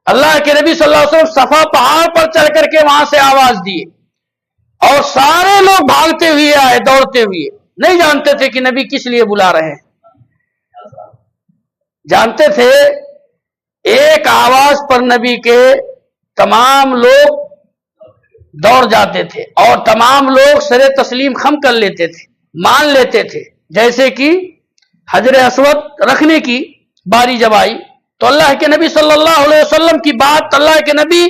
اللہ کے نبی صلی اللہ علیہ وسلم صفا پہاڑ پر چڑھ کر کے وہاں سے آواز دیے اور سارے لوگ بھاگتے ہوئے آئے، دوڑتے ہوئے، نہیں جانتے تھے کہ نبی کس لیے بلا رہے ہیں، جانتے تھے ایک آواز پر نبی کے تمام لوگ دوڑ جاتے تھے اور تمام لوگ سر تسلیم خم کر لیتے تھے، مان لیتے تھے۔ جیسے کہ حجر اسود رکھنے کی باری جب آئی تو اللہ کے نبی صلی اللہ علیہ وسلم کی بات، اللہ کے نبی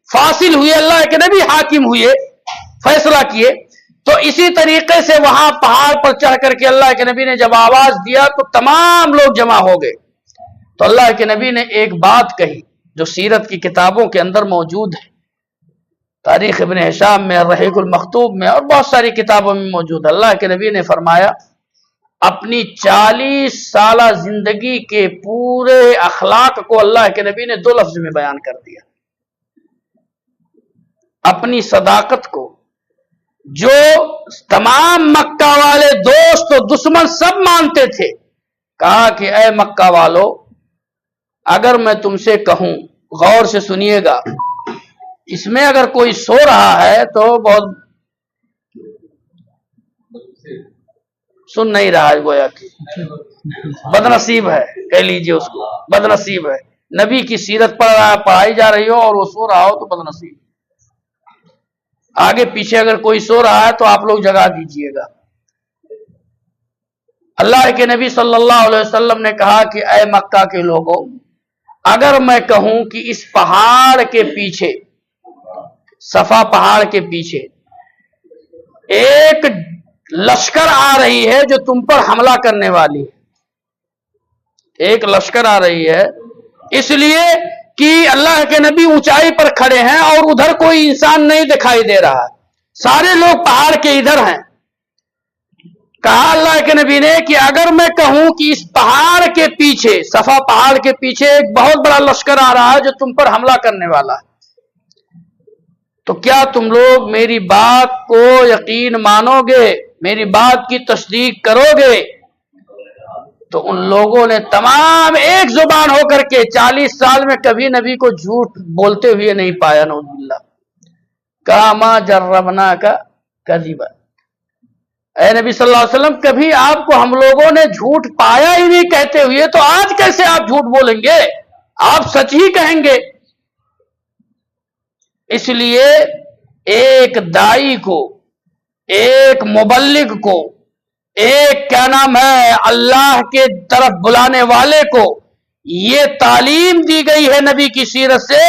فاصل ہوئے، اللہ کے نبی حاکم ہوئے، فیصلہ کیے، تو اسی طریقے سے وہاں پہاڑ پر چڑھ کر کے اللہ کے نبی نے جب آواز دیا تو تمام لوگ جمع ہو گئے۔ تو اللہ کے نبی نے ایک بات کہی جو سیرت کی کتابوں کے اندر موجود ہے، تاریخ ابن ہشام میں، الرحیق المختوم میں اور بہت ساری کتابوں میں موجود ہے۔ اللہ کے نبی نے فرمایا اپنی 40 سالہ زندگی کے پورے اخلاق کو اللہ کے نبی نے 2 لفظ میں بیان کر دیا۔ اپنی صداقت کو، جو تمام مکہ والے دوست و دشمن سب مانتے تھے، کہا کہ اے مکہ والو، اگر میں تم سے کہوں، غور سے سنیے گا، اس میں اگر کوئی سو رہا ہے تو بہت سن نہیں رہا ہے، گویا کہ بد نصیب ہے، کہہ لیجئے اس کو، بد نصیب ہے۔ نبی کی سیرت پڑھائی جا رہی ہو اور وہ سو رہا ہو تو بد نصیب۔ آگے پیچھے اگر کوئی سو رہا ہے تو آپ لوگ جگا دیجئے گا۔ اللہ کے نبی صلی اللہ علیہ وسلم نے کہا کہ اے مکہ کے لوگوں، اگر میں کہوں کہ اس پہاڑ کے پیچھے، صفا پہاڑ کے پیچھے ایک لشکر آ رہی ہے جو تم پر حملہ کرنے والی ہے، ایک لشکر آ رہی ہے، اس لیے کہ اللہ کے نبی اونچائی پر کھڑے ہیں اور ادھر کوئی انسان نہیں دکھائی دے رہا، سارے لوگ پہاڑ کے ادھر ہیں۔ کہا اللہ کے نبی نے کہ اگر میں کہوں کہ اس پہاڑ کے پیچھے، صفا پہاڑ کے پیچھے ایک بہت بڑا لشکر آ رہا ہے جو تم پر حملہ کرنے والا ہے، تو کیا تم لوگ میری بات کو یقین مانو گے، میری بات کی تصدیق کرو گے؟ تو ان لوگوں نے تمام ایک زبان ہو کر کے 40 سال میں کبھی نبی کو جھوٹ بولتے ہوئے نہیں پایا، نعوذ باللہ، کہا ما جربنا کا کذبا، اے نبی صلی اللہ علیہ وسلم، کبھی آپ کو ہم لوگوں نے جھوٹ پایا ہی نہیں کہتے ہوئے، تو آج کیسے آپ جھوٹ بولیں گے؟ آپ سچ ہی کہیں گے۔ اس لیے ایک دائی کو، ایک مبلغ کو، ایک کیا نام ہے اللہ کے طرف بلانے والے کو یہ تعلیم دی گئی ہے نبی کی سیرت سے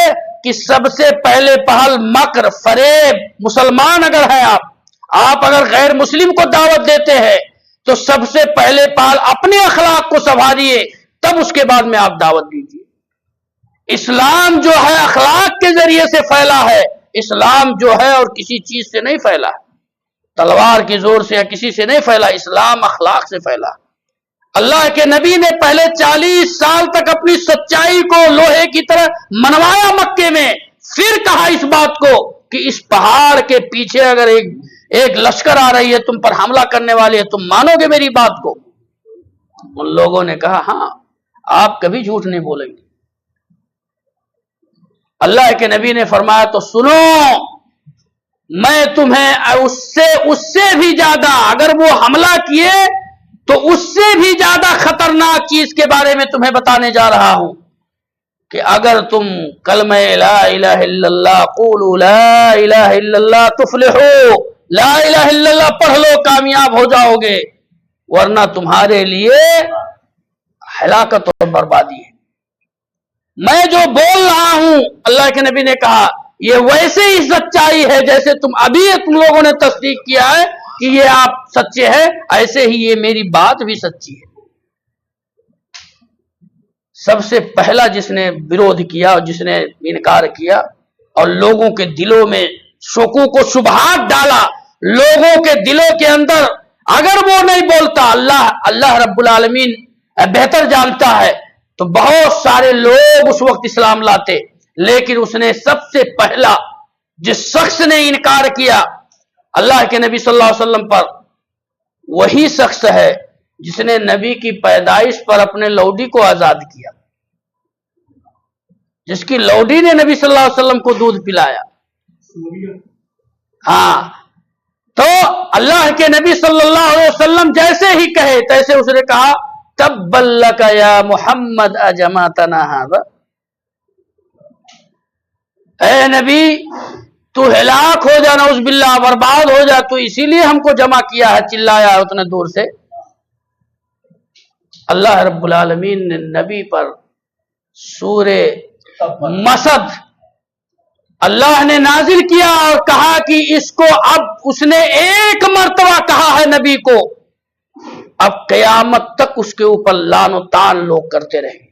کہ سب سے پہلے پہل مکر، فریب، مسلمان اگر ہیں آپ اگر غیر مسلم کو دعوت دیتے ہیں تو سب سے پہلے پہل اپنے اخلاق کو سنبھالیے، تب اس کے بعد میں آپ دعوت دیجیے۔ اسلام جو ہے اخلاق کے ذریعے سے پھیلا ہے، اسلام جو ہے اور کسی چیز سے نہیں پھیلا، تلوار کی زور سے یا کسی سے نہیں پھیلا، اسلام اخلاق سے پھیلا۔ اللہ کے نبی نے پہلے 40 سال تک اپنی سچائی کو لوہے کی طرح منوایا مکے میں، پھر کہا اس بات کو کہ اس پہاڑ کے پیچھے اگر ایک لشکر آ رہی ہے، تم پر حملہ کرنے والی ہے، تم مانو گے میری بات کو؟ ان لوگوں نے کہا ہاں، آپ کبھی جھوٹ نہیں بولیں گے۔ اللہ کے نبی نے فرمایا تو سنو، میں تمہیں اس سے بھی زیادہ، اگر وہ حملہ کیے تو اس سے بھی زیادہ خطرناک چیز کے بارے میں تمہیں بتانے جا رہا ہوں کہ اگر تم کلمہ لا الہ الا اللہ، قولوا لا الہ الا اللہ تفلحوا، لا الہ الا اللہ پڑھ لو کامیاب ہو جاؤ گے، ورنہ تمہارے لیے ہلاکت اور بربادی ہے۔ میں جو بول رہا ہوں، اللہ کے نبی نے کہا، یہ ویسے ہی سچائی ہے جیسے تم لوگوں نے تصدیق کیا ہے کہ یہ آپ سچے ہیں، ایسے ہی یہ میری بات بھی سچی ہے۔ سب سے پہلا جس نے وروධ کیا اور جس نے انکار کیا اور لوگوں کے دلوں میں شکوک و شبہات ڈالا، لوگوں کے دلوں کے اندر، اگر وہ نہیں بولتا، اللہ رب العالمین بہتر جانتا ہے، تو بہت سارے لوگ اس وقت اسلام لاتے، لیکن اس نے سب سے پہلا جس شخص نے انکار کیا اللہ کے نبی صلی اللہ علیہ وسلم پر، وہی شخص ہے جس نے نبی کی پیدائش پر اپنے لوڈی کو آزاد کیا۔ جس کی لوڈی نے نبی صلی اللہ علیہ وسلم کو دودھ پلایا. ہاں تو اللہ کے نبی صلی اللہ علیہ وسلم جیسے ہی کہے تیسے اس نے کہا تبا لک یا محمد اجمعتنا ھذا. اے نبی تو ہلاک ہو جا، نعوذ باللہ، برباد ہو جا، تو اسی لیے ہم کو جمع کیا ہے، چلایا ہے اتنے دور سے. اللہ رب العالمین نے نبی پر سورہ مسد اللہ نے نازل کیا اور کہا کہ اس کو اب اس نے ایک مرتبہ کہا ہے نبی کو، اب قیامت تک اس کے اوپر لعن و طعن لوگ کرتے رہیں گے.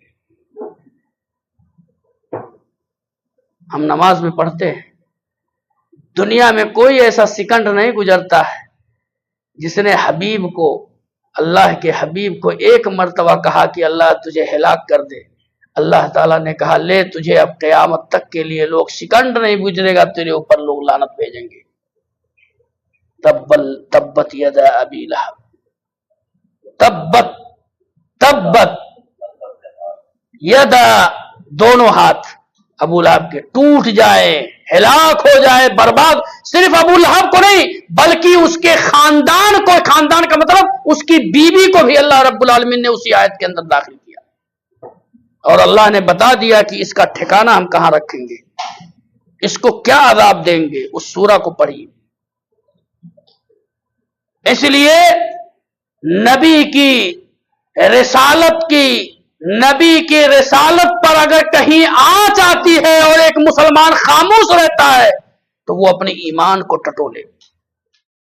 ہم نماز میں پڑھتے ہیں، دنیا میں کوئی ایسا سیکنڈ نہیں گزرتا ہے جس نے حبیب کو، اللہ کے حبیب کو ایک مرتبہ کہا کہ اللہ تجھے ہلاک کر دے. اللہ تعالیٰ نے کہا لے تجھے اب قیامت تک کے لیے لوگ سیکنڈ نہیں گزرے گا تیرے اوپر لوگ لعنت بھیجیں گے. تبت یدا ابی لہب، تبت یدا، دونوں ہاتھ ابو لہب کے ٹوٹ جائے، ہلاک ہو جائے، برباد. صرف ابو لہب کو نہیں بلکہ اس کے خاندان کو، خاندان کا مطلب اس کی بیوی کو بھی اللہ رب العالمین نے اسی آیت کے اندر داخل کیا. اور اللہ نے بتا دیا کہ اس کا ٹھکانہ ہم کہاں رکھیں گے، اس کو کیا عذاب دیں گے. اس سورہ کو پڑھیے. اس لیے نبی کی رسالت پر اگر کہیں آنچ آتی ہے اور ایک مسلمان خاموش رہتا ہے تو وہ اپنے ایمان کو ٹٹولے.